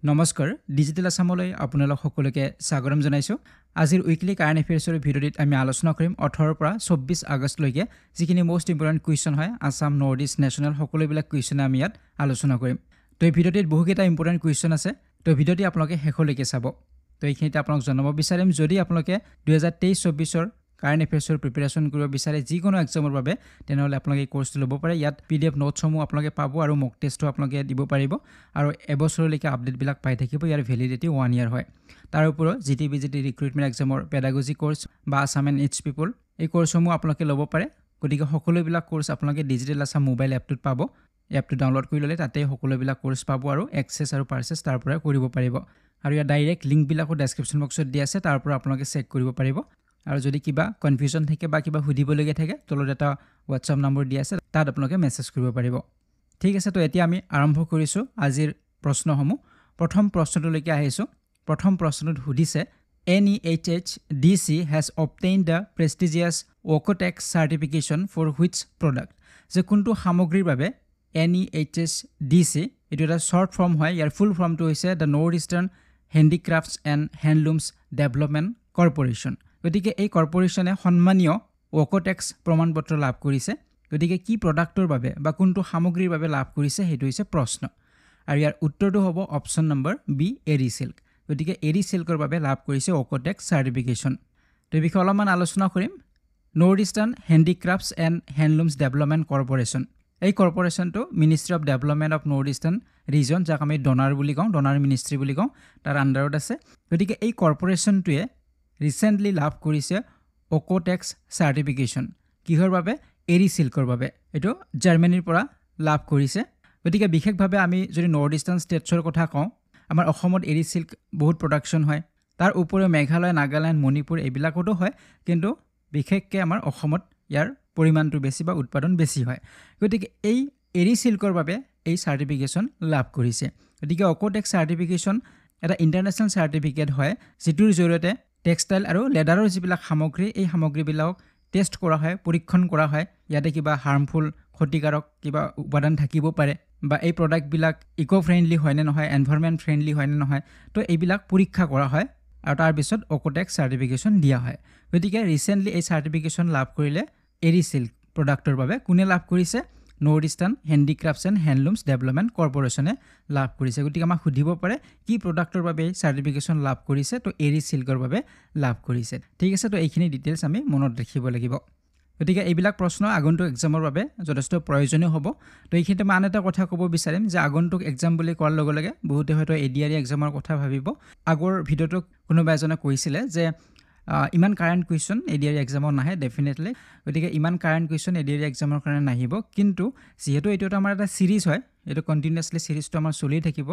নমস্কাৰ ডিজিটেল আসামলৈ আপোনালোক সকলোকে স্বাগতম জনাইছো আজিৰ উইকলি কাৰেণ্ট এফেয়াৰ্ছৰ ভিডিঅ'ত আমি আলোচনা কৰিম 18 পৰা 24 আগষ্টলৈকে যিখিনি মোষ্ট ইম্পৰ্টেন্ট কুৱেশ্যন হয় আসাম নৰ্থ ইষ্ট নেশ্যনেল সকলোবিলাক কুৱেশ্যন আমি ইয়াত আলোচনা কৰিম তো এই ভিডিঅ'টোত বহুকেইটা ইম্পৰ্টেন্ট কুৱেশ্যন আছে তো ভিডিঅ'টি আপোনালোকে শেষলৈকে চাব তো এইখিনিতে আপোনাক জনাব বিচাৰিম যদি আপোনালোকে 2023-24ৰ কাৰেণ্ট এফেয়াৰ্ছৰ প্ৰিপাৰেচন কৰিব বিচাৰে যিকোনো এক্সামৰ বাবে তেনেহলে আপোনালোকে এই কোৰ্সটো ল'ব পাৰে ইয়াত পিডিএফ নোটসমূহ আপোনালোকে পাব আৰু মক টেষ্টটো আপোনালোকে দিব পাৰিব আৰু এবছৰলৈকে আপডেটবিলাক পাই থাকিব ইয়াৰ ভ্যালিডিটি 1 ইয়াৰ হয় তাৰ ওপৰত জিটিবিজিটি ৰিক্ৰুটমেন্ট এক্সামৰ পেডাগজি কোৰ্স বা আসাম এণ্ড ইটছ পিপল এই কোৰ্সসমূহ আপোনালোকে ল'ব পাৰে গতিকে সকলোবিলাক কোৰ্স আপোনালোকে ডিজিটেল আসাম মোবাইল এপটোত পাব এপটো ডাউনলোড কৰি ল'লে তাতে সকলোবিলাক কোৰ্স পাব আৰু এক্সেছ আৰু পাৰচেছ তাৰ পৰা কৰিব পাৰিব আৰু ইয়াৰ ডাইৰেক্ট লিংকবিলাকো ডেসক্ৰিপচন বক্সত দিয়া আছে তাৰ পৰা আপোনালোকে চেক কৰিব পাৰিব আৰু যদি কিবা কনফিউজন থাকে বা কিবা সুধিবলগীয়া থাকে তলত এটা WhatsApp নম্বৰ দিয়া আছে তাত আপোনালোকে মেছেজ কৰিব পাৰিব ঠিক আছে তো এতিয়া আমি আৰম্ভ কৰিছো আজিৰ প্ৰশ্নসমূহ প্ৰথম প্ৰশ্নটোলৈকে আহিছো প্ৰথম প্ৰশ্নটো সুধিছে NEHDC has obtained the prestigious OECO-TEX certification for which product যে কোনটো সামগ্ৰীৰ বাবে NEHDC এটো এটা শৰ্ট ফৰ্ম হয় ইয়াৰ ফুল ফৰ্মটো হৈছে the North Eastern Handicrafts and Handlooms Development Corporation গতিকে এই কৰ্পোৰেচনে সন্মানীয় OECO-TEX প্ৰমাণপত্ৰ লাভ কৰিছে গতিকে কি প্ৰডাক্টৰ বাবে বা কোনটো সামগ্ৰীৰ বাবে লাভ কৰিছে হেতু হৈছে প্ৰশ্ন আৰু ইয়াৰ উত্তৰটো হ'ব অপচন নম্বৰ বি এৰি সিল্ক গতিকে এৰি সিল্কৰ বাবে লাভ কৰিছে OECO-TEX সাৰ্টিফিকেশন তো এই বিষয়ে অলপমান আলোচনা কৰিম north eastern handicrafts and handlooms development corporation এই কৰ্পোৰেচনটো ministry of development of north eastern region যাক আমি ডনাৰ বুলি কওঁ ডনাৰ মিনিষ্ট্ৰি বুলি কওঁ তাৰ আণ্ডাৰত আছে গতিকে এই কৰ্পোৰেচনটোৱে ৰিসেন্টলি লাভ কৰিছে OECO-TEX সাৰ্টিফিকেশন কিহৰ বাবে এৰি সিল্কৰ বাবে এটো জাৰ্মানীৰ পৰা লাভ কৰিছে গতিকে বিশেষভাৱে আমি যদি নৰ্থ ইষ্টাৰ্ণ ষ্টেটছৰ কথা কওঁ আমাৰ অসমত এৰি সিল্ক বহুত প্ৰডাকশন হয় তাৰ উপৰিও মেঘালয় নাগালেণ্ড মণিপুৰ এইবিলাকতো হয় কিন্তু বিশেষকৈ আমাৰ অসমত ইয়াৰ পৰিমাণটো বেছি বা উৎপাদন বেছি হয় গতিকে এই এৰি সিল্কৰ বাবে এই সাৰ্টিফিকেশন লাভ কৰিছে গতিকে OECO-TEX সাৰ্টিফিকেশন এটা ইন্টাৰনেশ্যনেল সাৰ্টিফিকেট হয় যিটোৰ জৰিয়তে টেক্সটাইল আৰু লেডাৰৰ যিবিলাক সামগ্ৰী এই সামগ্ৰীবিলাক টেষ্ট কৰা হয় পৰীক্ষণ কৰা হয় ইয়াতে কিবা হাৰ্মফুল ক্ষতিকাৰক কিবা উপাদান থাকিব পাৰে বা এই প্ৰডাক্টবিলাক ইকো ফ্ৰেন্ডলি হয় নে নহয় এনভায়ৰনমেন্ট ফ্ৰেন্ডলি হয় নে নহয় তো এইবিলাক পৰীক্ষা কৰা হয় আৰু তাৰ পিছত OECO-TEX সাৰ্টিফিকেশন দিয়া হয় গতিকে ৰিসেন্টলি এই সাৰ্টিফিকেশন লাভ কৰিলে এৰি সিল্ক প্ৰডাক্টৰ বাবে কোনে লাভ কৰিছে north eastern handicrafts and handlooms development কৰ্পোৰেচনে লাভ কৰিছে গতিকে আমাক সুধিব পাৰে কি প্ৰডাক্টৰ বাবে সাৰ্টিফিকেশন লাভ কৰিছে তো এৰি সিল্কৰ বাবে লাভ কৰিছে ঠিক আছে তো এইখিনি ডিটেইলছ আমি মনত ৰাখিব লাগিব গতিকে এইবিলাক প্ৰশ্ন আগন্তুক এক্সামৰ বাবে যথেষ্ট প্ৰয়োজনীয় হ'ব তো এইখিনিতে মই আন এটা কথা ক'ব বিচাৰিম যে আগন্তুক এক্সাম বুলি কোৱাৰ লগে লগে বহুতে হয়তো এডিআৰই এক্সামৰ কথা ভাবিব আগৰ ভিডিঅ'টো কোনোবা এজনে কৈছিলে যে ইমান কাৰেন্ট কুৱেশ্যন এডিআৰই এক্সামত নাহে ডেফিনেটলি গতিকে ইমান কাৰেন্ট কুৱেশ্যন এডিআৰই এক্সামৰ কাৰণে নাহিব কিন্তু যেহেতু এইটো আমাৰ এটা সিৰিজ হয় এইটো কন্টিনিউয়াছলি সিৰিজটো আমাৰ চলি থাকিব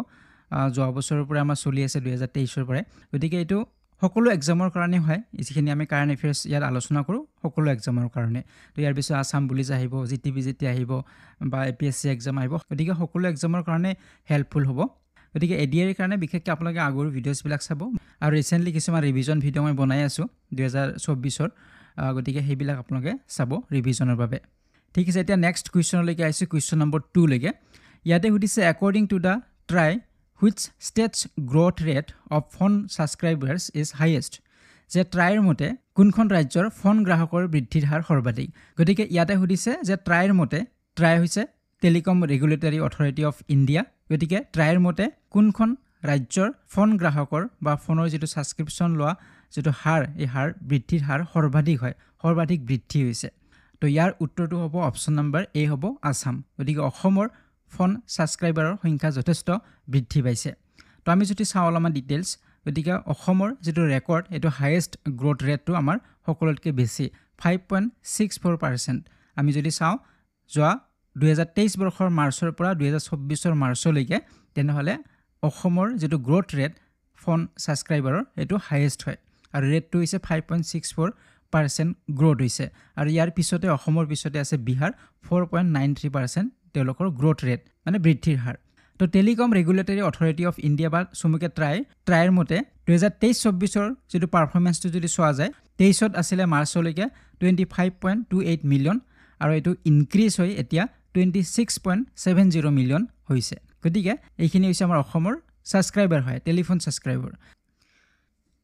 যোৱা বছৰৰ পৰা আমাৰ চলি আছে 2023ৰ পৰা গতিকে এইটো সকলো এক্সামৰ কাৰণে হয় যিখিনি আমি কাৰেন্ট এফেয়াৰ্ছ ইয়াত আলোচনা কৰো সকলো এক্সামৰ কাৰণে তো ইয়াৰ পিছত আসাম পুলিচ আহিব জিটিবিজিটি আহিব বা এপিএসসি এক্সাম আহিব গতিকে সকলো এক্সামৰ কাৰণে হেল্পফুল হ'ব গতিকে এডিআৰইৰ কাৰণে বিশেষকৈ আপোনালোকে আগৰ ভিডিঅ'ছবিলাক চাব আৰু ৰিসেন্টলি কিছুমান ৰিভিজন ভিডিঅ' মই বনাই আছো 2024ৰ গতিকে সেইবিলাক আপোনালোকে চাব ৰিভিজনৰ বাবে ঠিক আছে এতিয়া নেক্সট কুৱেশ্যনলৈকে আহিছো কুৱেশ্যন নম্বৰ 2 লৈকে ইয়াতে সুধিছে according to the TRAI which state's growth rate of phone subscribers is highest যে ট্ৰাইৰ মতে কোনখন ৰাজ্যৰ ফোন গ্ৰাহকৰ বৃদ্ধিৰ হাৰ সৰ্বাধিক গতিকে ইয়াতে সুধিছে যে ট্ৰাইৰ মতে ট্ৰাই হৈছে telecom regulatory authority of India গতিকে ট্ৰাইৰ মতে কোনখন ৰাজ্যৰ ফোন গ্ৰাহকৰ বা ফোনৰ যেটো সাবস্ক্ৰিপচন লোৱা যেটো হাৰ এই হাৰ বৃদ্ধিৰ হাৰ সৰ্বাধিক হয় সৰ্বাধিক বৃদ্ধি হৈছে তো ইয়াৰ উত্তৰটো হ'ব অপচন নম্বৰ এ হ'ব আসাম গতিকে অসমৰ ফোন সাবস্ক্ৰাইবাৰৰ সংখ্যা যথেষ্ট বৃদ্ধি পাইছে তো আমি যদি চাওঁ অলপমান ডিটেইলছ গতিকে অসমৰ যেটো ৰেকৰ্ড এটো হাইয়েষ্ট গ্ৰোথ ৰেটটো আমাৰ সকলোতকৈ বেছি 5.64% আমি যদি চাওঁ যোৱা 2023 বৰ্ষৰ মাৰ্চৰ পৰা 2024ৰ মাৰ্চলৈকে তেনেহলে অসমৰ যেটো গ্ৰোথ ৰেট ফোন সাবস্ক্ৰাইবাৰৰ এটো হাইয়েষ্ট হয় আৰু ৰেটটো হৈছে 5.64% গ্ৰোথ হৈছে আৰু ইয়াৰ পিছতে অসমৰ পিছতে আছে বিহাৰ 4.93% তেওঁলোকৰ গ্ৰোথ ৰেট মানে বৃদ্ধিৰ হাৰ তো telecom regulatory authority of India বা চমুকে ট্ৰাইৰ মতে 2023-24ৰ যেটো পাৰফৰমেন্সটো যদি চোৱা যায় 23ত আছিল মাৰ্চলৈকে 25.28 মিলিয়ন আৰু এটো ইনক্ৰিজ হৈ এতিয়া 26.70 মিলিয়ন হৈছে গতিকে এইখিনি হৈছে আমাৰ অসমৰ ছাবস্ক্ৰাইবাৰ হয় টেলিফোন ছাবস্ক্ৰাইবাৰ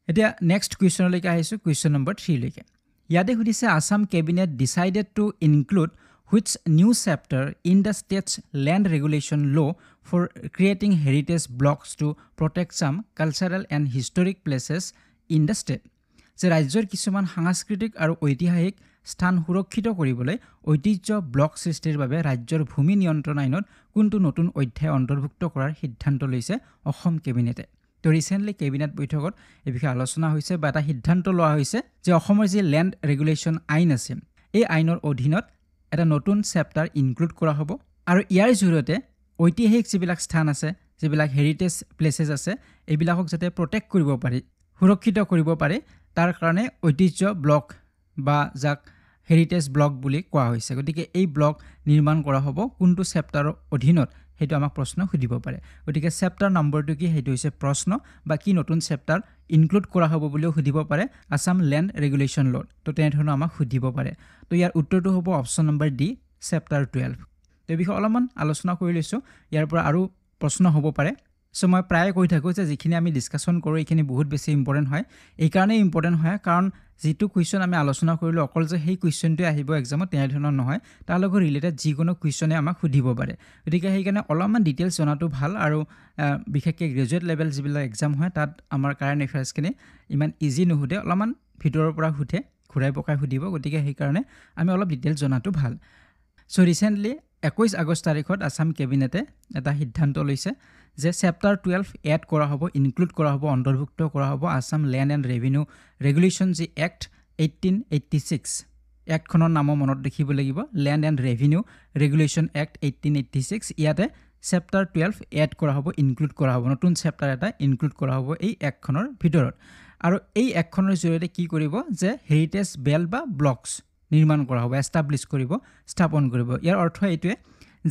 এতিয়া নেক্সট কুৱেশ্যনলৈকে আহিছোঁ কুৱেশ্যন নম্বৰ 3 লৈকে ইয়াতে সুধিছে Assam cabinet decided to include which new chapter in the state's land regulation law for creating heritage blocks to protect some cultural and historic places in the state যে ৰাজ্যৰ কিছুমান সাংস্কৃতিক আৰু ঐতিহাসিক স্থান সুৰক্ষিত কৰিবলৈ ঐতিহ্য ব্লক সৃষ্টিৰ বাবে ৰাজ্যৰ ভূমি নিয়ন্ত্ৰণ আইনত কোনটো নতুন অধ্যায় অন্তৰ্ভুক্ত কৰাৰ সিদ্ধান্ত লৈছে অসম কেবিনেটে তো ৰিসেন্টলি কেবিনেট বৈঠকত এই বিষয়ে আলোচনা হৈছে বা এটা সিদ্ধান্ত লোৱা হৈছে যে অসমৰ যি ল্যান্ড ৰেগুলেশ্যন আইন আছে এই আইনৰ অধীনত এটা নতুন চেপ্টাৰ ইনক্লুড কৰা হ'ব আৰু ইয়াৰ জৰিয়তে ঐতিহাসিক যিবিলাক স্থান আছে যিবিলাক হেৰিটেজ প্লেसेस আছে এইবিলাকক যাতে প্ৰটেক্ট কৰিব পাৰি সুৰক্ষিত কৰিব পাৰি তাৰ কাৰণে ঐতিহ্য ব্লক বা যাক হেৰিটেজ ব্লক বুলি কোৱা হৈছে গতিকে এই ব্লক নিৰ্মাণ কৰা হ'ব কোনটো চেপ্টাৰৰ অধীনত হেতু আমাক প্ৰশ্ন সুধিব পাৰে গতিকে চেপ্টাৰ নম্বৰটো কি হেতু হৈছে প্ৰশ্ন বা কি নতুন চেপ্টাৰ ইনক্লুড কৰা হ'ব বুলিও সুধিব পাৰে আসাম ল্যান্ড ৰেগুলেশ্যন ল তো তেনেধৰণৰ আমাক সুধিব পাৰে তো ইয়াৰ উত্তৰটো হ'ব অপচন নম্বৰ ডি চেপ্টাৰ 12 তো এই বিষয়ে অলপমান আলোচনা কৰি লৈছো ইয়াৰ পৰা আৰু প্ৰশ্ন হ'ব পাৰে সো মই প্ৰায় কৈ থাকো যে যিখিনি আমি ডিসকাশন কৰো এইখিনি বহুত বেছি ইম্পৰ্টেন্ট হয় এই কাৰণে ইম্পৰ্টেন্ট হয় কাৰণ যেটো কোৱেশ্চন আমি আলোচনা কৰিলো অকল যে সেই কোৱেশ্চনটো আহিব এক্সামত তেনে ধৰণৰ নহয় তাৰ লগত ৰিলেটেড যিকোনো কোৱেশ্চনে আমাক সুধিব পাৰে গতিকে সেই কাৰণে অলপমান ডিটেইলছ জনাটো ভাল আৰু বিশেষকৈ গ্ৰেজুৱেট লেভেল যিবিলাক এক্সাম হয় তাত আমাৰ কাৰেন্ট এফেয়াৰ্ছখিনি ইমান ইজি নহুদে অলপমান ভিতৰৰ পৰা হুঠে ঘুৰাই পকাই সুধিব গতিকে সেই কাৰণে আমি অলপ ডিটেইলছ জনাটো ভাল সো ৰিসেন্টলি 21 আগষ্ট তাৰিখত আসাম কেবিনেটে এটা সিদ্ধান্ত লৈছে যে চেপ্টাৰ 12 এড কৰা হ'ব ইনক্লুড কৰা হ'ব অন্তৰ্ভুক্ত কৰা হ'ব Assam land and revenue regulation G act 1886 এক্টখনৰ নাম মনত ৰাখিব লাগিব land and revenue regulation act 1886 ইয়াতে চেপ্টাৰ 12 এড কৰা হ'ব ইনক্লুড কৰা হ'ব নতুন চেপ্টাৰ এটা ইনক্লুড কৰা হ'ব এই এক্টখনৰ ভিতৰত আৰু এই এক্টখনৰ জৰিয়তে কি কৰিব যে হেৰিটেজ বেল বা ব্লকছ নিৰ্মাণ কৰা হ'ব এষ্টাব্লিশ কৰিব স্থাপন কৰিব ইয়াৰ অৰ্থ এইটোৱে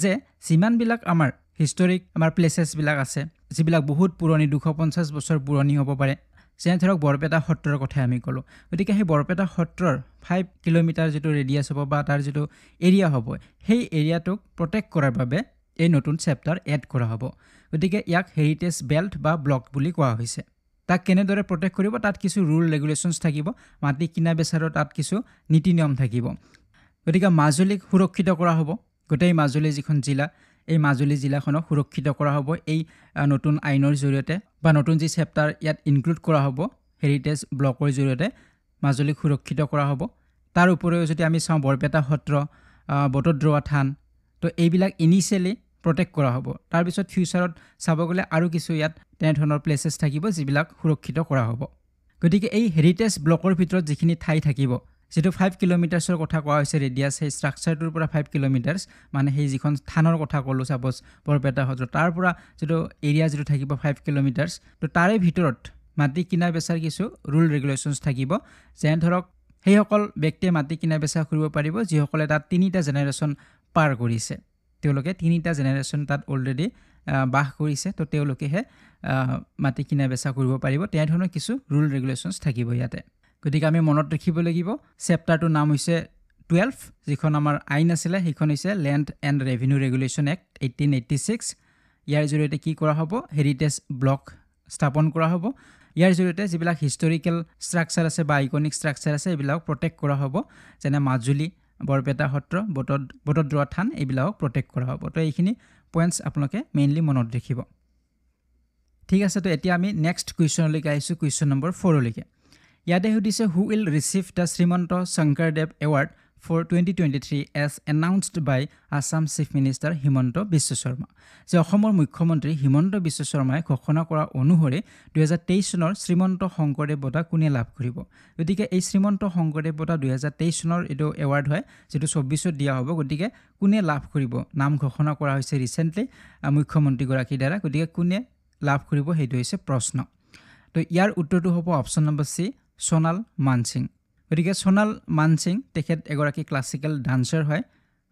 যে যিমান বিলাক আমাৰ হিষ্টৰিক আমাৰ প্লেसेছ বিলাক আছে যিবিলাক বহুত পুৰণি 250 বছৰ পুৰণি হ'ব পাৰে যেনে ধৰক বৰপেটা সত্ৰৰ কথা আমি কলো গতিকে সেই বৰপেটা সত্ৰৰ 5 কিলোমিটাৰ যেটো ৰেডিয়াস হ'ব বা তাৰ যেটো এৰিয়া হ'ব সেই এৰিয়াটোক প্ৰটেক্ট কৰাৰ বাবে এই নতুন চেপ্টাৰ এড কৰা হ'ব গতিকে ইয়াক হেৰিটেজ বেল্ট বা ব্লক বুলি কোৱা হৈছে তাক কেনেদৰে প্ৰটেক্ট কৰিব তাত কিছু ৰুল ৰেগুলেশ্যনছ থাকিব মাটি কিনা বেচাৰৰ তাত কিছু নীতি নিয়ম থাকিব গতিকে মাজুলীক সুৰক্ষিত কৰা হ'ব গোটেই মাজুলী যিখন জিলা এই মাজুলী জিলাখনক সুৰক্ষিত কৰা হ'ব এই নতুন আইনৰ জৰিয়তে বা নতুন যি চেপ্টাৰ ইয়াত ইনক্লুড কৰা হ'ব হেৰিটেজ ব্লকৰ জৰিয়তে মাজুলীক সুৰক্ষিত কৰা হ'ব তাৰ উপৰিও যদি আমি চাওঁ বৰপেটা সত্ৰ বটদ্ৰৱা থান তো এইবিলাক ইনিশিয়ালি প্ৰটেক্ট কৰা হ'ব তাৰ পিছত ফিউচাৰত চাব গলে আৰু কিছু ইয়াত তেনে ধৰণৰ প্লেसेছ থাকিব যিবিলাক সুৰক্ষিত কৰা হ'ব গতিকে এই হেৰিটেজ ব্লকৰ ভিতৰত যিখিনি ঠাই থাকিব যেটো 5 কিলোমিটাৰৰ কথা কোৱা হৈছে ৰেডিয়াস সেই ষ্ট্ৰাকচাৰটোৰ পৰা 5 কিলোমিটাৰছ মানে সেই যিখন স্থানৰ কথা কলো সাপোজ বৰপেটা সত্ৰ তাৰ পৰা যেটো এৰিয়া যেটো থাকিব 5 কিলোমিটাৰছ তো তাৰে ভিতৰত মাটি কিনা বেচাৰ কিছু ৰুল ৰেগুলেশ্যনছ থাকিব যেন ধৰক সেই সকল ব্যক্তিয়ে মাটি কিনা বেচা কৰিব পাৰিব যিসকলে তাত তিনিটা জেনাৰেশ্যন পাৰ কৰিছে তেওঁলোকে তিনিটা জেনাৰেশ্যন তাত অলৰেডি বাস কৰিছে তো তেওঁলোকেহে মাটি কিনা বেচা কৰিব পাৰিব তেনে ধৰণৰ কিছু ৰুল ৰেগুলেশ্যনছ থাকিব ইয়াতে গতিকে আমি মনত ৰাখিব লাগিব চেপ্টাৰটোৰ নাম হৈছে 12 যিখন আমাৰ আইন আছিল সেইখন হৈছে land and revenue regulation act 1886 ইয়াৰ জৰিয়তে কি কৰা হ'ব হেৰিটেজ ব্লক স্থাপন কৰা হ'ব ইয়াৰ জৰিয়তে যিবিলাক হিষ্টৰিকেল ষ্ট্ৰাকচাৰ আছে বা আইকনিক ষ্ট্ৰাকচাৰ আছে এইবিলাক প্ৰটেক্ট কৰা হ'ব যেনে মাজুলী বৰপেটা সত্ৰ বটদ্ৰৱা থান এইবিলাকক প্ৰটেক্ট কৰা হ'ব তো এইখিনি পইণ্টছ আপোনালোকে মেইনলি মনত ৰাখিব ঠিক আছে তো এতিয়া আমি নেক্সট কুৱেশ্যনলৈকে আহিছোঁ কুৱেশ্যন নম্বৰ 4 লৈকে ইয়াতে সুধিছে who will receive the Srimanta Sankardev award for 2023 as announced by Assam Chief Minister Himanta Biswa Sarma যে অসমৰ মুখ্যমন্ত্ৰী হিমন্ত বিশ্ব শৰ্মাই ঘোষণা কৰা অনুসৰি 2023 চনৰ শ্ৰীমন্ত শংকৰদেৱ বঁটা কোনে লাভ কৰিব গতিকে এই শ্ৰীমন্ত শংকৰদেৱ বঁটা 2023 চনৰ এটো এৱাৰ্ড হয় যেটো 24 ত দিয়া হ'ব গতিকে কোনে লাভ কৰিব নাম ঘোষণা কৰা হৈছে ৰিসেন্টলি মুখ্যমন্ত্ৰী গৰাকী দ্বাৰা গতিকে কোনে লাভ কৰিব হেতু হৈছে প্ৰশ্ন তো ইয়াৰ উত্তৰটো হ'ব অপচন নম্বৰ সি সোণাল মানসিং গতিকে সোণাল মানসিং তেখেত এগৰাকী ক্লাছিকেল ডান্সাৰ হয়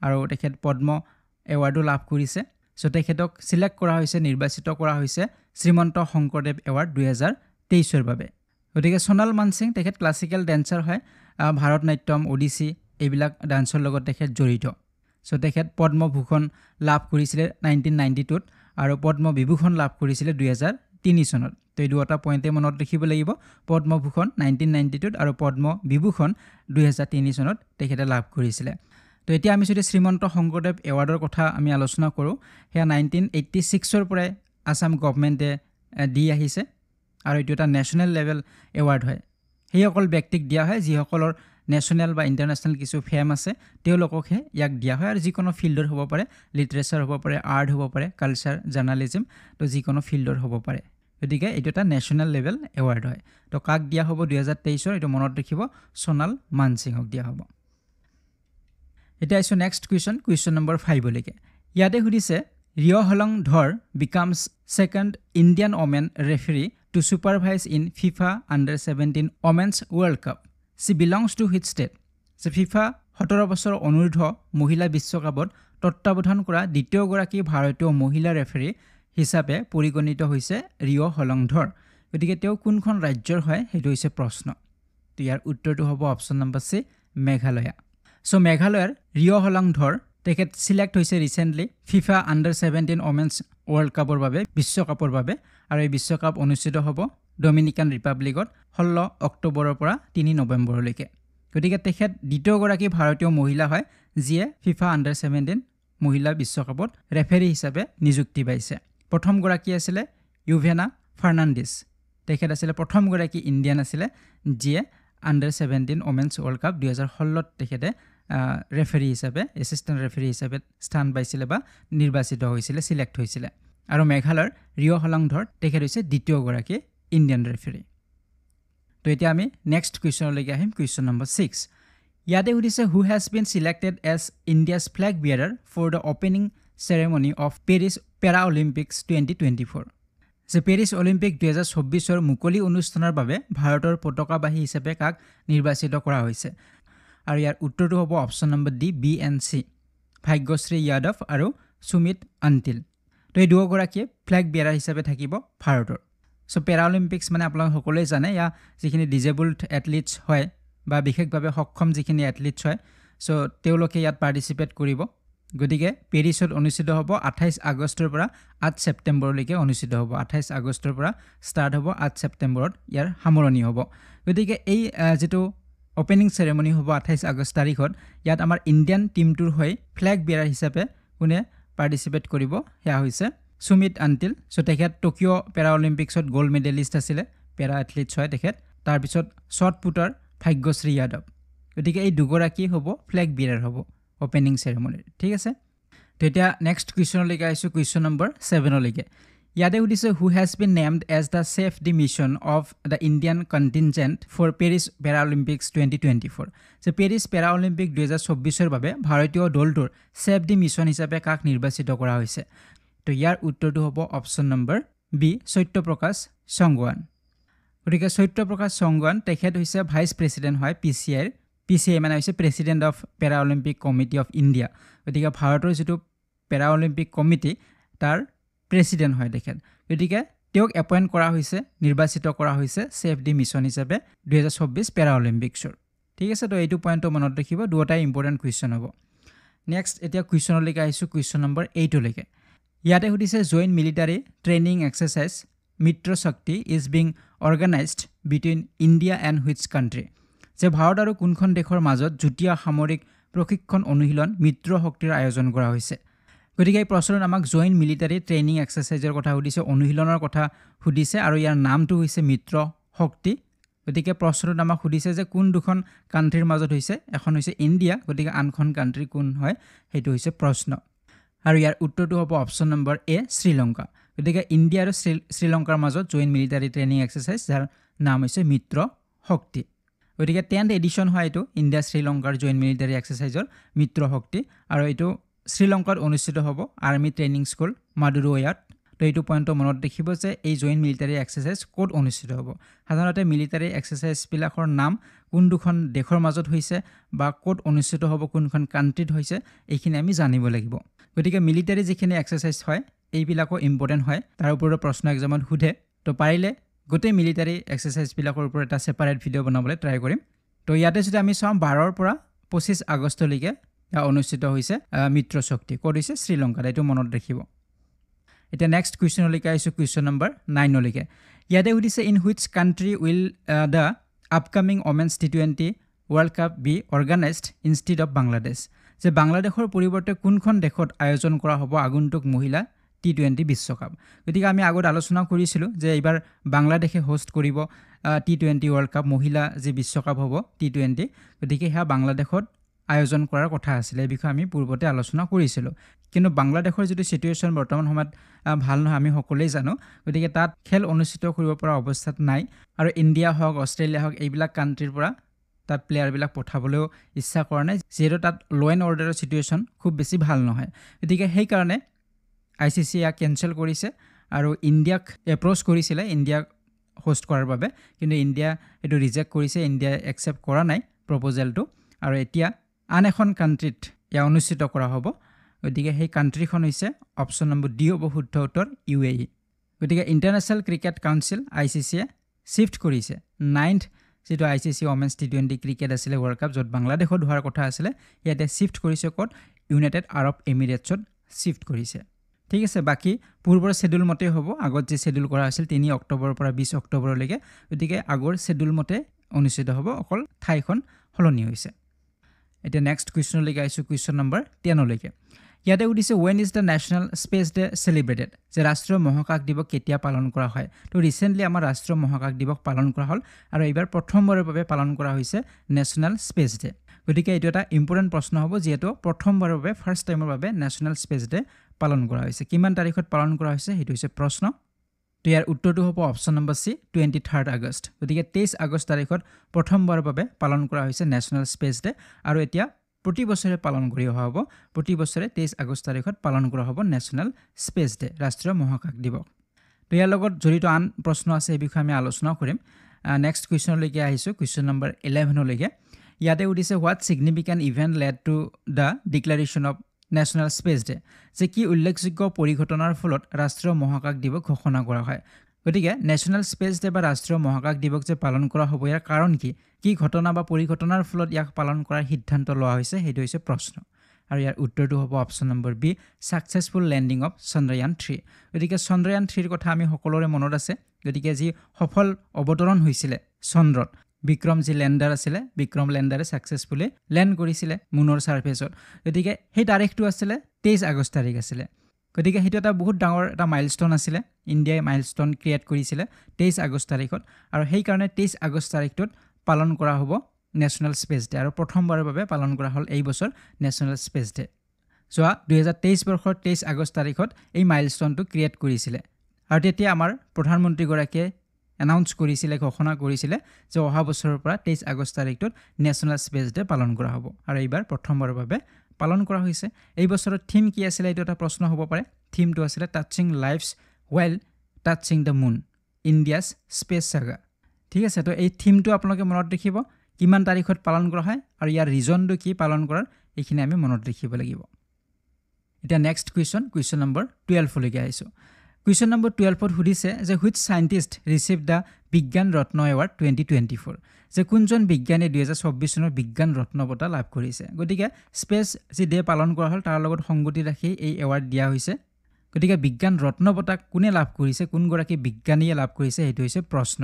আৰু তেখেত পদ্ম এৱাৰ্ডো লাভ কৰিছে সো তেখেতক সিলেক্ট কৰা হৈছে নিৰ্বাচিত কৰা হৈছে শ্ৰীমন্ত শংকৰদেৱ এৱাৰ্ড 2023 ৰ বাবে গতিকে সোণাল মানসিং তেখেত ক্লাছিকেল ডান্সাৰ হয় ভাৰতনাট্যম ওডিসি এইবিলাক ডান্সৰ লগত তেখেত জড়িত সো তেখেত পদ্মভূষণ লাভ কৰিছিল 1992 ত আৰু পদ্ম বিভূষণ লাভ কৰিছিল 2003 চনত তো এই দুটা পইণ্টে মনত ৰাখিব লাগিব পদ্মভূষণ 1992 আৰু পদ্ম বিভূষণ 2003 চনত তেখেতে লাভ কৰিছিলে তো এতিয়া আমি যদি শ্ৰীমন্ত শংকৰদেৱ এৱাৰ্ডৰ কথা আমি আলোচনা কৰোঁ হেয়া 1986 পৰাই আসাম গভৰ্ণমেণ্টে দি আহিছে আৰু এইটো এটা নেশ্যনেল লেভেল এৱাৰ্ড হয় সেইসকল ব্যক্তিক দিয়া হয় যিসকলৰ নেশ্যনেল বা ইণ্টাৰনেশ্যনেল কিছু ফেম আছে তেওঁলোককহে ইয়াক দিয়া হয় আৰু যিকোনো ফিল্ডৰ হ'ব পাৰে লিটাৰেচাৰ হ'ব পাৰে আৰ্ট হ'ব পাৰে কালচাৰ জাৰ্নালিজম তো যিকোনো ফিল্ডৰ হ'ব পাৰে গতিকে এইটো এটা নেশ্যনেল লেভেল এৱাৰ্ড হয় তো কাক দিয়া হ'ব 2023 এইটো মনত ৰাখিব সোণাল মানসিংহক দিয়া হ'ব এতিয়া আইছো নেক্সট কুৱেশ্যন নম্বৰ 5 লৈকে ইয়াতে সুধিছে ৰিঅ হলং ধৰ becomes second Indian woman referee to supervise in FIFA Under-17 Women's World Cup. She belongs to which state? So FIFA 17 বছৰ অনুৰ্ধ মহিলা বিশ্বকাপত তত্ত্বাৱধান কৰা দ্বিতীয়গৰাকী ভাৰতীয় মহিলা ৰেফাৰী হিচাপে পৰিগণিত হৈছে ৰিঅ হলং ধৰ গতিকে তেওঁ কোনখন ৰাজ্যৰ হয় সেইটো হৈছে প্ৰশ্ন তো ইয়াৰ উত্তৰটো হ'ব অপচন নম্বৰ সি মেঘালয় সো মেঘালয়ৰ ৰিঅ হলং ধৰ তেখেত সিলেক্ট হৈছে recently FIFA Under-17 Women's World Cupৰ বাবে বিশ্বকাপৰ বাবে আৰু এই বিশ্বকাপ অনুষ্ঠিত হ'ব ডমিনিকান ৰিপাব্লিকত 16 অক্টোবৰৰ পৰা 3 নৱেম্বৰলৈকে গতিকে তেখেত দ্বিতীয়গৰাকী ভাৰতীয় মহিলা হয় যিয়ে FIFA Under-17 মহিলা বিশ্বকাপত ৰেফাৰী হিচাপে নিযুক্তি পাইছে প্ৰথম গৰাকী আছিল ইউভেনা ফাৰ্নান্ডিছ তেখেত আছিল প্ৰথম গৰাকী ইণ্ডিয়ান আছিল যিয়ে Under-17 Women's World Cup 2016 তেখেতে ৰেফাৰী হিচাপে এছিষ্টেণ্ট ৰেফাৰী হিচাপে স্থান পাইছিলে বা নিৰ্বাচিত হৈছিলে সিলেক্ট হৈছিলে আৰু মেঘালয়ৰ ৰিঅ হলং ধৰ তেখেত হৈছে দ্বিতীয়গৰাকী ইণ্ডিয়ান ৰেফাৰী তো এতিয়া আমি নেক্সট কুৱেশ্যনলৈকে আহিম কুৱেশ্যন নম্বৰ 6 ইয়াতে সুধিছে who has been selected as India's flag bearer for the opening ceremony of Paris para Olympics 2024 যে পেৰিছ অলিম্পিক 2024ৰ মুকলি অনুষ্ঠানৰ বাবে ভাৰতৰ পতাকাবাহী হিচাপে কাক নিৰ্বাচিত কৰা হৈছে আৰু ইয়াৰ উত্তৰটো হ'ব option number D BNC Bhagyashree Yadav আৰু সুমিত অন্তিল তো এই দুগৰাকী ফ্লেগ বিয়াৰাৰ হিচাপে থাকিব ভাৰতৰ সো পেৰা অলিম্পিক্স মানে আপোনালোক সকলোৱে জানে ইয়া যিখিনি ডিজেবলড এথলিটছ হয় বা বিশেষভাৱে সক্ষম যিখিনি এথলিটছ হয় সো তেওঁলোকে ইয়াত পাৰ্টিসিপেট কৰিব গতিকে পেৰিছত অনুষ্ঠিত হ'ব 28 আগষ্টৰ পৰা 8 ছেপ্টেম্বৰলৈকে অনুষ্ঠিত হ'ব 28 আগষ্টৰ পৰা ষ্টাৰ্ট হ'ব 8 ছেপ্টেম্বৰত ইয়াৰ সামৰণি হ'ব গতিকে এই যেটো ওপেনিং চেৰেমনি হ'ব 28 আগষ্ট তাৰিখত ইয়াত আমাৰ ইণ্ডিয়ান টিমটোৰ হৈ ফ্লেগ বিয়াৰাৰ হিচাপে কোনে পাৰ্টিসিপেট কৰিব হেয়া হৈছে সুমিত অন্তিল সো তেখেত টকিঅ পেৰা অলিম্পিক্সত গোল্ড মেডেলিষ্ট আছিল পেৰা এথলিটছ হয় তেখেত তাৰ পিছত শৰ্ট পুটাৰ ভাগ্যশ্ৰী যাদৱ গতিকে এই দুগৰাকী হ'ব ফ্লেগ বিয়াৰাৰ হ'ব ওপেনিং চেৰেমনি ঠিক আছে তো এতিয়া নেক্সট কুৱেশ্যনলৈকে আহিছো কুৱেশ্যন নম্বৰ 7 লৈকে ইয়াতে সুধিছে who has been named as the chef de mission of the Indian contingent for Paris para Olympics 2024 যে পেৰিছ পেৰা অলিম্পিক 2024ৰ বাবে ভাৰতীয় দলটোৰ চেফ দি মিছন হিচাপে কাক নিৰ্বাচিত কৰা হৈছে তো ইয়াৰ উত্তৰটো হ'ব অপচন নম্বৰ বি সত্যপ্ৰকাশ সংগৱান গতিকে সত্যপ্ৰকাশ সংগৱান তেখেত হৈছে ভাইচ প্ৰেছিডেণ্ট হয় PCI মানে হৈছে president of para Olympic committee of India গতিকে ভাৰতৰ যিটো পেৰা অলিম্পিক কমিটি তাৰ প্ৰেছিডেণ্ট হয় তেখেত গতিকে তেওঁক এপইণ্ট কৰা হৈছে নিৰ্বাচিত কৰা হৈছে চেফ দি মিছন হিচাপে 2024 পেৰা অলিম্পিক্সৰ ঠিক আছে তো এইটো পইণ্টটো মনত ৰাখিব দুটাই ইম্পৰ্টেণ্ট কুৱেশ্যন হ'ব নেক্সট এতিয়া কুৱেশ্যনলৈকে আহিছোঁ কুৱেশ্যন নম্বৰ 8 লৈকে ইয়াতে সুধিছে জইণ্ট মিলিটাৰী ট্ৰেইনিং এক্সাৰচাইজ মিত্ৰ শক্তি is being organised between India and which country যে ভাৰত আৰু কোনখন দেশৰ মাজত যুটীয়া সামৰিক প্ৰশিক্ষণ অনুশীলন মিত্ৰ শক্তিৰ আয়োজন কৰা হৈছে গতিকে এই প্ৰশ্নত আমাক জইণ্ট মিলিটাৰী ট্ৰেইনিং এক্সাৰচাইজৰ কথা সুধিছে অনুশীলনৰ কথা সুধিছে আৰু ইয়াৰ নামটো হৈছে মিত্ৰ শক্তি গতিকে প্ৰশ্নত আমাক সুধিছে যে কোন দুখন কাণ্ট্ৰিৰ মাজত হৈছে এখন হৈছে ইণ্ডিয়া গতিকে আনখন কাণ্ট্ৰি কোন হয় সেইটো হৈছে প্ৰশ্ন আৰু ইয়াৰ উত্তৰটো হ'ব অপচন নম্বৰ এ শ্ৰীলংকা গতিকে ইণ্ডিয়া আৰু শ্ৰীলংকাৰ মাজত জইণ্ট মিলিটাৰী ট্ৰেইনিং এক্সাৰচাইজ যাৰ নাম হৈছে মিত্ৰ শক্তি গতিকে 10th এডিশ্যন হয় এইটো ইণ্ডিয়া শ্ৰীলংকাৰ জইণ্ট মিলিটাৰী এক্সাৰচাইজৰ মিত্ৰ শক্তি আৰু এইটো শ্ৰীলংকাত অনুষ্ঠিত হ'ব আৰ্মি ট্ৰেইনিং স্কুল মাডুৰুৱায়াত তো এইটো পইণ্টটো মনত ৰাখিব যে এই জইণ্ট মিলিটাৰী এক্সাৰচাইজ ক'ত অনুষ্ঠিত হ'ব সাধাৰণতে মিলিটাৰী এক্সাৰচাইজবিলাকৰ নাম কোন দুখন দেশৰ মাজত হৈছে বা ক'ত অনুষ্ঠিত হ'ব কোনখন কাণ্ট্ৰিত হৈছে এইখিনি আমি জানিব লাগিব গতিকে মিলিটাৰী যিখিনি এক্সাৰচাইজ হয় এইবিলাকো ইম্পৰ্টেণ্ট হয় তাৰ ওপৰত প্ৰশ্ন এক্সামত সোধে তো পাৰিলে গোটেই মিলিটাৰী এক্সাৰচাইজবিলাকৰ ওপৰত এটা ছেপাৰেট ভিডিঅ' বনাবলৈ ট্ৰাই কৰিম তো ইয়াতে যদি আমি চাওঁ 12 পৰা 25 আগষ্টলৈকে অনুষ্ঠিত হৈছে মিত্ৰ শক্তি ক'ত হৈছে শ্ৰীলংকাত এইটো মনত ৰাখিব এতিয়া নেক্সট কুৱেশ্যনলৈকে আহিছোঁ কুৱেশ্যন নম্বৰ 9লৈকে ইয়াতে সুধিছে in which country will the upcoming women's T20 world cup be organised instead of Bangladesh যে বাংলাদেশৰ পৰিৱৰ্তে কোনখন দেশত আয়োজন কৰা হ'ব আগন্তুক মহিলা T20 বিশ্বকাপ গতিকে আমি আগত আলোচনা কৰিছিলোঁ যে এইবাৰ বাংলাদেশে হোষ্ট কৰিব T20 ৱৰ্ল্ড কাপ মহিলা যে বিশ্বকাপ হ'ব T20 গতিকে হেয়া বাংলাদেশত আয়োজন কৰাৰ কথা আছিল এই বিষয়ে আমি পূৰ্বতে আলোচনা কৰিছিলোঁ কিন্তু বাংলাদেশৰ যিটো সিচুৱেশ্যন বৰ্তমান সময়ত ভাল নহয় আমি সকলোৱে জানো গতিকে তাত খেল অনুষ্ঠিত কৰিব পৰা অৱস্থাত নাই আৰু ইণ্ডিয়া হওক অষ্ট্ৰেলিয়া হওক এইবিলাক কাণ্ট্ৰিৰ পৰা তাত প্লেয়াৰবিলাক পঠাবলৈও ইচ্ছা কৰা নাই যিহেতু তাত ল' এণ্ড অৰ্ডাৰৰ সিচুৱেশ্যন খুব বেছি ভাল নহয় গতিকে সেইকাৰণে ICC ইয়াক কেঞ্চেল কৰিছে আৰু ইণ্ডিয়াক এপ্ৰ'চ কৰিছিলে ইণ্ডিয়াক হোষ্ট কৰাৰ বাবে কিন্তু ইণ্ডিয়া এইটো ৰিজেক্ট কৰিছে ইণ্ডিয়াই একচেপ্ট কৰা নাই প্ৰপ'জেলটো আৰু এতিয়া আন এখন কাণ্ট্ৰিত ইয়াক অনুষ্ঠিত কৰা হ'ব গতিকে সেই কাণ্ট্ৰিখন হৈছে অপশ্যন নম্বৰ ডি হ'ব শুদ্ধ উত্তৰ UAE গতিকে ইণ্টাৰনেশ্যনেল ক্ৰিকেট কাউন্সিল ICCয়ে শিফ্ট কৰিছে 9th যিটো ICC ওমেন্স T20 ক্ৰিকেট আছিলে ৱৰ্ল্ড কাপ য'ত বাংলাদেশত হোৱাৰ কথা আছিলে ইয়াতে শিফ্ট কৰিছে ক'ত ইউনাইটেড আৰব এমিৰেটছত শিফ্ট কৰিছে ঠিক আছে বাকি পূৰ্বৰ শেডিউল মতে হ'ব আগত যে শেডিউল কৰা আছিল 3 অক্টোবৰৰ পৰা 20 অক্টোবৰলৈকে গতিকে আগৰ শেডিউল মতে অনুষ্ঠিত হ'ব অকল ঠাইখন সলনি হৈছে এতিয়া নেক্সট কুৱেশ্যনলৈকে আহিছোঁ কুৱেশ্যন নম্বৰ 10লৈকে ইয়াতে সুধিছে when is the national space day celebrated যে ৰাষ্ট্ৰীয় মহাকাশ দিৱস কেতিয়া পালন কৰা হয় তো ৰিসেন্টলি আমাৰ ৰাষ্ট্ৰীয় মহাকাশ দিৱস পালন কৰা হ'ল আৰু এইবাৰ প্ৰথমবাৰৰ বাবে পালন কৰা হৈছে নেশ্যনেল স্পেচ ডে গতিকে এইটো এটা ইম্পৰ্টেণ্ট প্ৰশ্ন হ'ব যিহেতু প্ৰথমবাৰৰ বাবে ফাৰ্ষ্ট টাইমৰ বাবে নেশ্যনেল স্পেচ ডে পালন কৰা হৈছে কিমান তাৰিখত পালন কৰা হৈছে সেইটো হৈছে প্ৰশ্ন তো ইয়াৰ উত্তৰটো হ'ব অপশ্যন নম্বৰ C 23 আগষ্ট গতিকে 23 আগষ্ট তাৰিখত প্ৰথমবাৰৰ বাবে পালন কৰা হৈছে নেশ্যনেল স্পেচ ডে আৰু এতিয়া প্ৰতি বছৰে পালন কৰি অহা হ'ব প্ৰতি বছৰে 23 আগষ্ট তাৰিখত পালন কৰা হ'ব নেশ্যনেল স্পেচ ডে ৰাষ্ট্ৰীয় মহাকাশ দিৱস তো ইয়াৰ লগত জড়িত আন প্ৰশ্ন আছে এই বিষয়ে আমি আলোচনা কৰিম নেক্সট কুৱেশ্যনলৈকে আহিছোঁ কুৱেশ্যন নম্বৰ 11লৈকে ইয়াতে সুধিছে what significant event led to the declaration of national space day যে কি উল্লেখযোগ্য পৰিঘটনাৰ ফলত ৰাষ্ট্ৰীয় মহাকাশ দিৱস ঘোষণা কৰা হয় গতিকে নেশ্যনেল স্পেচ ডে বা ৰাষ্ট্ৰীয় মহাকাশ দিৱস যে পালন কৰা হ'ব ইয়াৰ কাৰণ কি ঘটনা বা পৰিঘটনাৰ ফলত ইয়াক পালন কৰাৰ সিদ্ধান্ত লোৱা হৈছে সেইটো হৈছে প্ৰশ্ন আৰু ইয়াৰ উত্তৰটো হ'ব option number B successful landing of Chandrayaan 3 গতিকে চন্দ্ৰয়ান 3ৰ কথা আমি সকলোৰে মনত আছে গতিকে যি সফল অৱতৰণ হৈছিলে চন্দ্ৰত বিক্ৰম যি লেণ্ডাৰ আছিলে বিক্ৰম লেণ্ডাৰে ছাকচেছফুলি লেণ্ড কৰিছিলে মুনৰ ছাৰফেচত গতিকে সেই তাৰিখটো আছিলে 23 আগষ্ট তাৰিখ আছিলে গতিকে সেইটো এটা বহুত ডাঙৰ এটা মাইলষ্টন আছিলে ইণ্ডিয়াই মাইলষ্টন ক্ৰিয়েট কৰিছিলে 23 আগষ্ট তাৰিখত আৰু সেইকাৰণে 23 আগষ্ট তাৰিখটোত পালন কৰা হ'ব নেশ্যনেল স্পেচ ডে আৰু প্ৰথমবাৰৰ বাবে পালন কৰা হ'ল এই বছৰ নেশ্যনেল স্পেচ ডে যোৱা 2023 বৰ্ষৰ 23 আগষ্ট তাৰিখত এই মাইলষ্টনটো ক্ৰিয়েট কৰিছিলে আৰু তেতিয়া আমাৰ প্ৰধানমন্ত্ৰীগৰাকীয়ে এনাউন্স কৰিছিলে ঘোষণা কৰিছিলে যে অহা বছৰৰ পৰা 23 আগষ্ট তাৰিখটোত নেশ্যনেল স্পেচ ডে পালন কৰা হ'ব আৰু এইবাৰ প্ৰথমবাৰৰ বাবে পালন কৰা হৈছে এই বছৰৰ থিম কি আছিল এইটো এটা প্ৰশ্ন হ'ব পাৰে থিমটো আছিল touching lives while touching the moon India's space saga ঠিক আছে তো এই থিমটো আপোনালোকে মনত ৰাখিব কিমান তাৰিখত পালন কৰা হয় আৰু ইয়াৰ ৰিজনটো কি পালন কৰাৰ এইখিনি আমি মনত ৰাখিব লাগিব এতিয়া নেক্সট কুৱেশ্যন নম্বৰ 12 লৈকে আহিছোঁ কুৱেশ্যন নম্বৰ 12ত সুধিছে যে হুইচ সাইণ্টিষ্ট ৰিচিভ দ্য বিজ্ঞান ৰত্ন এৱাৰ্ড 2024 যে কোনজন বিজ্ঞানীয়ে 2024 চনৰ বিজ্ঞান ৰত্ন বঁটা লাভ কৰিছে গতিকে স্পেচ যি ডে পালন কৰা হ'ল তাৰ লগত সংগতি ৰাখি এই এৱাৰ্ড দিয়া হৈছে গতিকে বিজ্ঞান ৰত্ন বঁটা কোনে লাভ কৰিছে কোনগৰাকী বিজ্ঞানীয়ে লাভ কৰিছে সেইটো হৈছে প্ৰশ্ন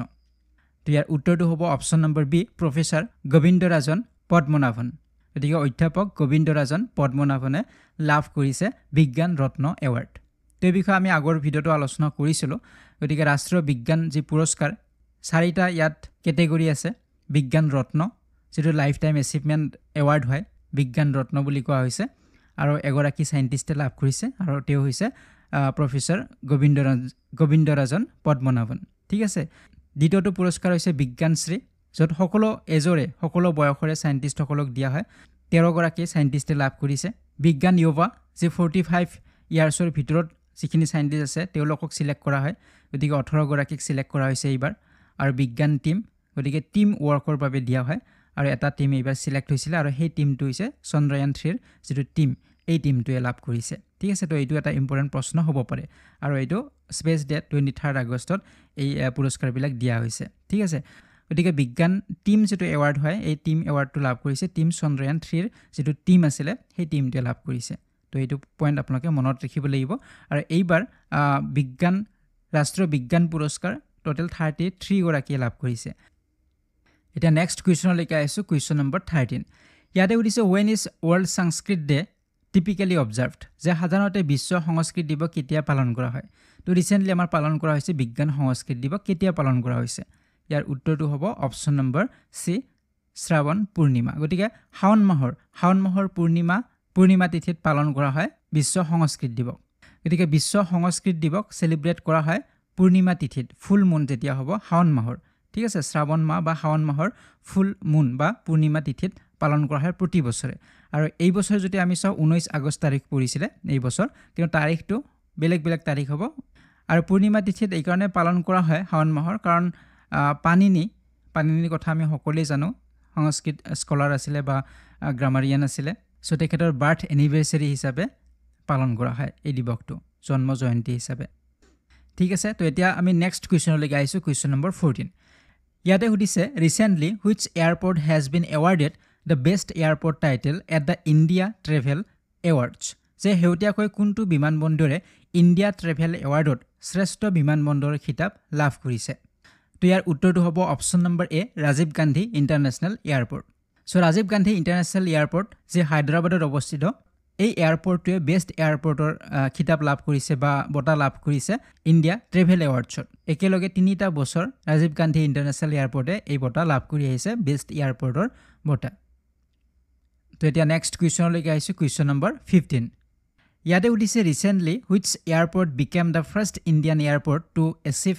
তো ইয়াৰ উত্তৰটো হ'ব option number B professor Govindarajan Padmanabhan গতিকে অধ্যাপক গোবিন্দৰাজন পদ্মনাভনে লাভ কৰিছে বিজ্ঞান ৰত্ন এৱাৰ্ড তো এই বিষয়ে আমি আগৰ ভিডিঅ'টো আলোচনা কৰিছিলোঁ গতিকে ৰাষ্ট্ৰীয় বিজ্ঞান যি পুৰস্কাৰ 4টা ইয়াত কেটেগৰী আছে বিজ্ঞান ৰত্ন যিটো লাইফ টাইম এচিভমেণ্ট এৱাৰ্ড হয় বিজ্ঞান ৰত্ন বুলি কোৱা হৈছে আৰু এগৰাকী সাইণ্টিষ্টে লাভ কৰিছে আৰু তেওঁ হৈছে প্ৰফেচাৰ গোবিন্দৰাজন পদ্মনাভন ঠিক আছে দ্বিতীয়টো পুৰস্কাৰ হৈছে বিজ্ঞানশ্ৰী য'ত সকলো এজৰে সকলো বয়সৰে সাইণ্টিষ্টসকলক দিয়া হয় 13 গৰাকী সাইণ্টিষ্টে লাভ কৰিছে বিজ্ঞান যুৱা যি 45 ইয়াৰ্ছৰ ভিতৰত যিখিনি সাইণ্টিষ্ট আছে তেওঁলোকক সিলেক্ট কৰা হয় গতিকে 18 গৰাকীক সিলেক্ট কৰা হৈছে এইবাৰ আৰু বিজ্ঞান টিম গতিকে টিম ৱৰ্কৰ বাবে দিয়া হয় আৰু এটা টিম এইবাৰ সিলেক্ট হৈছিলে আৰু সেই টিমটো হৈছে চন্দ্ৰয়ান 3ৰ যিটো টিম এই টিমটোৱে লাভ কৰিছে ঠিক আছে তো এইটো এটা ইম্পৰ্টেণ্ট প্ৰশ্ন হ'ব পাৰে আৰু এইটো স্পেচ ডে 23 আগষ্টত এই পুৰস্কাৰবিলাক দিয়া হৈছে ঠিক আছে গতিকে বিজ্ঞান টিম যেটো এৱাৰ্ড হয় এই টিম এৱাৰ্ডটো লাভ কৰিছে টিম চন্দ্ৰয়ান 3ৰ যেটো টিম আছিলে সেই টিমটোৱে লাভ কৰিছে তো এইটো পইণ্ট আপোনালোকে মনত ৰাখিব লাগিব আৰু এইবাৰ বিজ্ঞান ৰাষ্ট্ৰীয় বিজ্ঞান পুৰস্কাৰ টোটেল 33 গৰাকীয়ে লাভ কৰিছে এটা নেক্সট কুৱেশ্যনলৈকে আহিছোঁ কুৱেশ্যন নম্বৰ 13 ইয়াতে উঠিছে when is world sanskrit day typically observed যে সাধাৰণতে বিশ্ব সংস্কৃত দিৱস কেতিয়া পালন কৰা হয় তো ৰিসেন্টলি আমাৰ পালন কৰা হৈছে বিজ্ঞান সংস্কৃত দিৱস কেতিয়া পালন কৰা হৈছে ইয়াৰ উত্তৰটো হ'ব অপচন নম্বৰ সি শ্ৰাবণ পূৰ্ণিমা গতিকে শাওণ মাহৰ পূৰ্ণিমা তিথিত পালন কৰা হয় বিশ্ব সংস্কৃত দিৱস গতিকে বিশ্ব সংস্কৃত দিৱস সেলিব্ৰেট কৰা হয় পূৰ্ণিমা তিথিত ফুল মুন যেতিয়া হ'ব শাওণ মাহৰ ঠিক আছে শ্ৰাবণ মাহ বা শাওণ মাহৰ ফুল মুন বা পূৰ্ণিমা তিথিত পালন কৰা হয় প্ৰতি বছৰে আৰু এই বছৰ যদি আমি চাও 19 আগষ্ট তাৰিখ পৰিছিলে এই বছৰ কিন্তু তাৰিখটো বেলেগ তাৰিখ হ'ব আৰু পূৰ্ণিমা তিথিত এই কাৰণে পালন কৰা হয় শাওণ মাহৰ কাৰণ পানিনি কথা আমি সকলোৱে জানো সংস্কৃত স্কলাৰ আছিলে বা গ্ৰামাৰিয়ান আছিলে সো তেখেতৰ বাৰ্থ এনিভাৰ্সাৰী হিচাপে পালন কৰা হয় এই দিৱসটো জন্ম জয়ন্তী হিচাপে ঠিক আছে তো এতিয়া আমি নেক্সট কুৱেশ্যনলৈকে আহিছোঁ কুৱেশ্যন নম্বৰ 14 ইয়াতে সুধিছে recently which airport has been awarded the best airport title at the India travel awards যে শেহতীয়াকৈ কোনটো বিমানবন্দৰে ইণ্ডিয়া ট্ৰেভেল এৱাৰ্ডত শ্ৰেষ্ঠ বিমানবন্দৰৰ খিতাপ লাভ কৰিছে তো ইয়াৰ উত্তৰটো হ'ব option number A Rajiv Gandhi international airport so Rajiv Gandhi international airport যে হায়দৰাবাদত অৱস্থিত এই এয়াৰপোৰ্টটোৱে বেষ্ট এয়াৰপোৰ্টৰ খিতাপ লাভ কৰিছে বা বঁটা লাভ কৰিছে ইণ্ডিয়া ট্ৰেভেল এৱাৰ্ডছত একেলগে 3টা বছৰ ৰাজীৱ গান্ধী ইণ্টাৰনেশ্যনেল এয়াৰপোৰ্টে এই বঁটা লাভ কৰি আহিছে বেষ্ট এয়াৰপোৰ্টৰ বঁটা তো এতিয়া নেক্সট কুৱেশ্যনলৈকে আহিছোঁ কুৱেশ্যন নম্বৰ 15 ইয়াতে উঠিছে recently which airport became the first Indian airport to achieve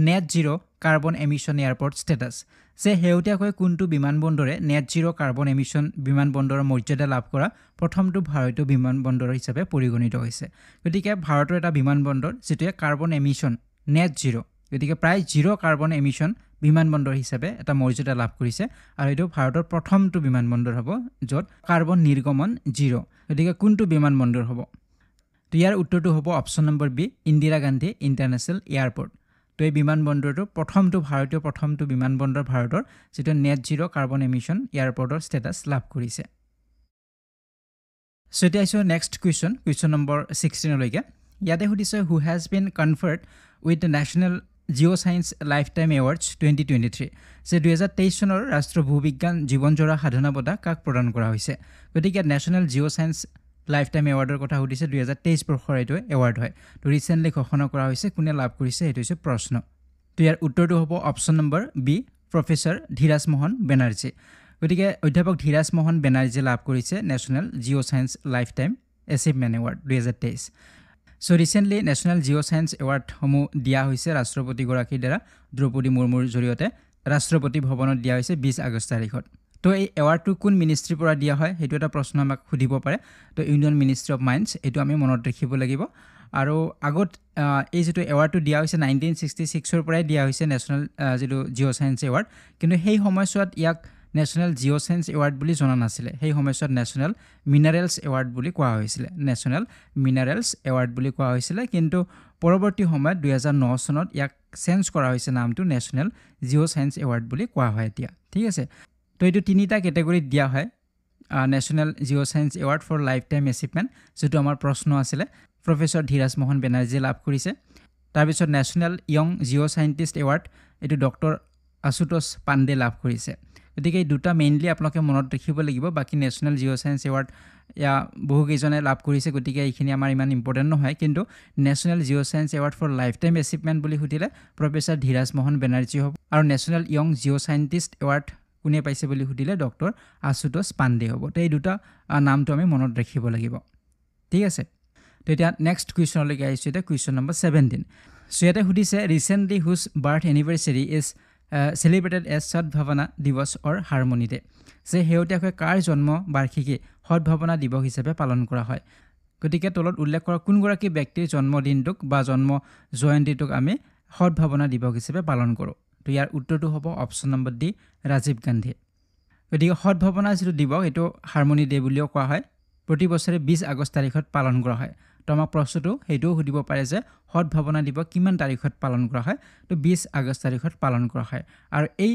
net zero' carbon emission airport status যে শেহতীয়াকৈ কোনটো বিমানবন্দৰে নেট জিৰ' কাৰ্বন এমিশ্যন বিমানবন্দৰৰ মৰ্যাদা লাভ কৰা প্ৰথমটো ভাৰতীয় বিমানবন্দৰ হিচাপে পৰিগণিত হৈছে গতিকে ভাৰতৰ এটা বিমানবন্দৰ যেটোৱে কাৰ্বন এমিশ্যন নেট জিৰ' গতিকে প্ৰায় জিৰ' কাৰ্বন এমিশ্যন বিমানবন্দৰ হিচাপে এটা মৰ্যাদা লাভ কৰিছে আৰু এইটো ভাৰতৰ প্ৰথমটো বিমানবন্দৰ হ'ব য'ত কাৰ্বন নিৰ্গমন জিৰ' গতিকে কোনটো বিমানবন্দৰ হ'ব তো ইয়াৰ উত্তৰটো হ'ব option number B Indira Gandhi international airport তো এই বিমানবন্দৰটো ভাৰতীয় প্ৰথমটো বিমানবন্দৰ ভাৰতৰ যেটো নেট জিৰ' কাৰ্বন এমিশ্যন এয়াৰপোৰ্টৰ ষ্টেটাছ লাভ কৰিছে সো এতিয়া আহিছোঁ নেক্সট কুৱেশ্যন নম্বৰ 16 লৈকে ইয়াতে সুধিছে who has been conferred with the national geoscience lifetime awards 2023 যে 2023 চনৰ ৰাষ্ট্ৰীয় ভূবিজ্ঞান জীৱনজোৰা সাধনা বঁটা কাক প্ৰদান কৰা হৈছে গতিকে national geoscience lifetime এৱাৰ্ডৰ কথা সুধিছে 2023 বৰ্ষৰ এইটো এৱাৰ্ড হয় তো ৰিসেন্টলি ঘোষণা কৰা হৈছে কোনে লাভ কৰিছে এইটো হৈছে প্ৰশ্ন তো ইয়াৰ উত্তৰটো হ'ব option number B professor Dhiraj Mohan Banerjee গতিকে অধ্যাপক ধীৰাজ মোহন বেনাৰ্জী লাভ কৰিছে national geoscience lifetime achievement award 2023 so recently national geoscience এৱাৰ্ডসমূহ দিয়া হৈছে ৰাষ্ট্ৰপতিগৰাকীৰ দ্বাৰা দ্ৰৌপদী মুৰ্মুৰ জৰিয়তে ৰাষ্ট্ৰপতি ভৱনত দিয়া হৈছে 20 আগষ্ট তাৰিখত তো এই এৱাৰ্ডটো কোন মিনিষ্ট্ৰীৰ পৰা দিয়া হয় সেইটো এটা প্ৰশ্ন আমাক সুধিব পাৰে তো ইউনিয়ন মিনিষ্ট্ৰী অফ মাইন্স এইটো আমি মনত ৰাখিব লাগিব আৰু আগত এই যেটো এৱাৰ্ডটো দিয়া হৈছে 1966 ৰ পৰাই দিয়া হৈছে নেশ্যনেল যেটো জিঅ' ছায়েন্স এৱাৰ্ড কিন্তু সেই সময়ছোৱাত ইয়াক নেশ্যনেল জিঅ' ছায়েন্স এৱাৰ্ড বুলি জনা নাছিলে সেই সময়ছোৱাত নেশ্যনেল মিনাৰেলছ এৱাৰ্ড বুলি কোৱা হৈছিলে নেশ্যনেল মিনাৰেলছ এৱাৰ্ড বুলি কোৱা হৈছিলে কিন্তু পৰৱৰ্তী সময়ত 2009 চনত ইয়াক চেঞ্জ কৰা হৈছে নামটো নেশ্যনেল জিঅ' ছায়েন্স এৱাৰ্ড বুলি কোৱা হয় এতিয়া ঠিক আছে তো এইটো 3টা কেটেগৰীত দিয়া হয় national geoscience award for lifetime achievement যেটো আমাৰ প্ৰশ্ন আছিলে প্ৰফেসৰ ধীৰাজ মোহন বেনাৰ্জী লাভ কৰিছে তাৰপিছত national young geoscientist award এইটো ডক্টৰ আশুতোষ পাণ্ডে লাভ কৰিছে গতিকে এই দুটা মেইনলি আপোনালোকে মনত ৰাখিব লাগিব বাকি নেশ্যনেল জিঅ' ছায়েন্স এৱাৰ্ড বহু কেইজনে লাভ কৰিছে গতিকে এইখিনি আমাৰ ইমান ইম্পৰ্টেণ্ট নহয় কিন্তু national geoscience award for lifetime achievement বুলি সুধিলে প্ৰফেসৰ ধীৰাজ মোহন বেনাৰ্জী হ'ব আৰু national young geoscientist award কোনে পাইছে বুলি সুধিলে ডক্টৰ আশুতোষ পাণ্ডে হ'ব তো এই দুটা নামটো আমি মনত ৰাখিব লাগিব ঠিক আছে তো এতিয়া নেক্সট কুৱেশ্যনলৈকে আহিছোঁ এতিয়া কুৱেশ্যন নম্বৰ 17 সো ইয়াতে সুধিছে ৰিসেন্টলি হুজ বাৰ্থ এনিভাৰ্সাৰী ইজ celebrated as সদ্ভাৱনা দিৱস অৰ হাৰমনি ডে যে শেহতীয়াকৈ কাৰ জন্ম বাৰ্ষিকী সদ্ভাৱনা দিৱস হিচাপে পালন কৰা হয় গতিকে তলত উল্লেখ কৰা কোনগৰাকী ব্যক্তিৰ জন্মদিনটোক বা জন্ম জয়ন্তীটোক আমি সদ্ভাৱনা দিৱস হিচাপে পালন কৰোঁ তো ইয়াৰ উত্তৰটো হ'ব option number D Rajiv Gandhi গতিকে সদ্ভাৱনা যেটো দিৱস এইটো হাৰমনি ডে বুলিও কোৱা হয় প্ৰতি বছৰে 20 আগষ্ট তাৰিখত পালন কৰা হয় তো আমাক প্ৰশ্নটো সেইটোও সুধিব পাৰে যে সদ্ভাৱনা দিৱস কিমান তাৰিখত পালন কৰা হয় তো 20 আগষ্ট তাৰিখত পালন কৰা হয় আৰু এই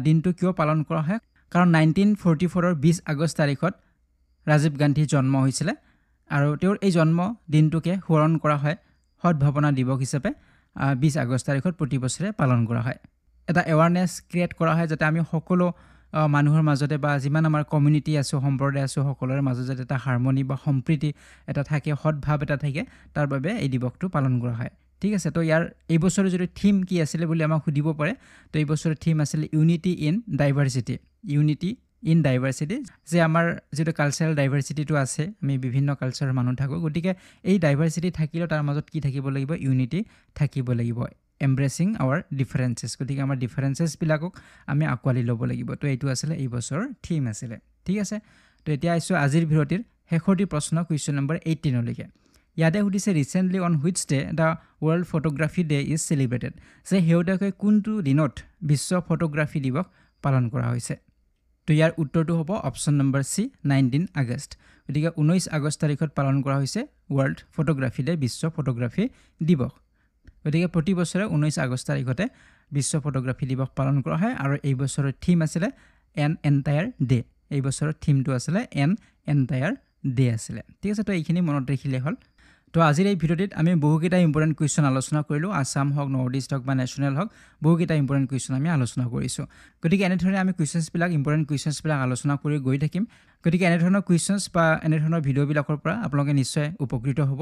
দিনটো কিয় পালন কৰা হয় কাৰণ 1944 ৰ 20 আগষ্ট তাৰিখত ৰাজীৱ গান্ধী জন্ম হৈছিলে আৰু তেওঁৰ এই জন্ম দিনটোকে সোঁৱৰণ কৰা হয় সদ্ভাৱনা দিৱস হিচাপে 20 আগষ্ট তাৰিখত প্ৰতি বছৰে পালন কৰা হয়। এটা এৱাৰনেছ ক্ৰিয়েট কৰা হয় যাতে আমি সকলো মানুহৰ মাজতে বা যিমান আমাৰ কমিউনিটি আছে সম্প্ৰদায় আছে সকলোৰে মাজত যাতে এটা হাৰমনি বা সম্প্ৰীতি এটা থাকে সদ্ভাৱ এটা থাকে তাৰ বাবে এই দিৱসটো পালন কৰা হয়। ঠিক আছে, তো ইয়াৰ এই বছৰৰ যদি থিম কি আছিলে বুলি আমাক সুধিব পাৰে, তো এই বছৰৰ থিম আছিলে unity in diversity. Unity in diversity, যে আমাৰ যিটো কালচাৰেল ডাইভাৰ্চিটিটো আছে, আমি বিভিন্ন কালচাৰৰ মানুহ থাকোঁ, গতিকে এই ডাইভাৰ্চিটি থাকিলেও তাৰ মাজত কি থাকিব লাগিব, ইউনিটি থাকিব লাগিব। এম্ব্ৰেচিং আৱাৰ ডিফাৰেঞ্চেছ, গতিকে আমাৰ ডিফাৰেঞ্চেছবিলাকক আমি আঁকোৱালি ল'ব লাগিব। তো এইটো আছিলে এই বছৰৰ থিম আছিলে। ঠিক আছে, তো এতিয়া আহিছোঁ আজিৰ ভিডিঅ'টিৰ শেষৰটি প্ৰশ্ন, কুৱেশ্যন নম্বৰ 18লৈকে। ইয়াতে সুধিছে recently on which day the world photography day is celebrated, যে শেহতীয়াকৈ কোনটো দিনত বিশ্ব ফটোগ্ৰাফী দিৱস পালন কৰা হৈছে। তো ইয়াৰ উত্তৰটো হ'ব অপশ্যন নম্বৰ চি, 19 আগষ্ট। গতিকে 19 আগষ্ট তাৰিখত পালন কৰা হৈছে ৱৰ্ল্ড ফটোগ্ৰাফী ডে, বিশ্ব ফটোগ্ৰাফী দিৱস। গতিকে প্ৰতি বছৰে 19 আগষ্ট তাৰিখতে বিশ্ব ফটোগ্ৰাফী দিৱস পালন কৰা হয়। আৰু এই বছৰৰ থিম আছিলে এন এণ্টায়াৰ ডে। এই বছৰৰ থিমটো আছিলে এন এণ্টায়াৰ ডে আছিলে। ঠিক আছে, তো এইখিনি মনত ৰাখিলে হ'ল। তো আজিৰ এই ভিডিঅ'টিত আমি বহুকেইটা ইম্পৰ্টেণ্ট কুৱেশ্যন আলোচনা কৰিলোঁ। আছাম হওক, নৰ্থ ইষ্ট হওক বা নেশ্যনেল হওক, বহুকেইটা ইম্পৰ্টেণ্ট কুৱেশ্যন আমি আলোচনা কৰিছোঁ। গতিকে এনেধৰণে আমি কুৱেশ্যনছবিলাক, ইম্পৰ্টেণ্ট কুৱেশ্যনছবিলাক আলোচনা কৰি গৈ থাকিম। গতিকে এনেধৰণৰ কুৱেশ্যনছ বা এনেধৰণৰ ভিডিঅ'বিলাকৰ পৰা আপোনালোকে নিশ্চয় উপকৃত হ'ব।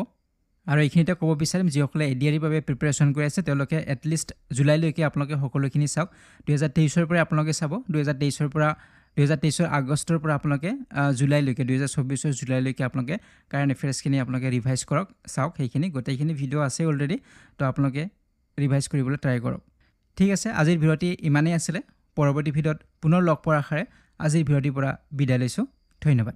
আৰু এইখিনিতে ক'ব বিচাৰিম, যিসকলে ADR ৰ বাবে প্ৰিপেৰেশ্যন কৰি আছে তেওঁলোকে এটলিষ্ট জুলাইলৈকে আপোনালোকে সকলোখিনি চাওক। 2023ৰ পৰা আপোনালোকে চাব, 2023ৰ আগষ্টৰ পৰা আপোনালোকে জুলাইলৈকে, 2024ৰ জুলাইলৈকে আপোনালোকে কাৰেণ্ট এফেয়াৰ্ছখিনি আপোনালোকে ৰিভাইজ কৰক, চাওক। সেইখিনি গোটেইখিনি ভিডিঅ' আছে অলৰেডি, তো আপোনালোকে ৰিভাইজ কৰিবলৈ ট্ৰাই কৰক। ঠিক আছে, আজিৰ ভিডিঅ'টি ইমানেই আছিলে। পৰৱৰ্তী ভিডিঅ'ত পুনৰ লগ পোৱাৰ আশাৰে আজিৰ ভিডিঅ'টিৰ পৰা বিদায় লৈছোঁ। ধন্যবাদ।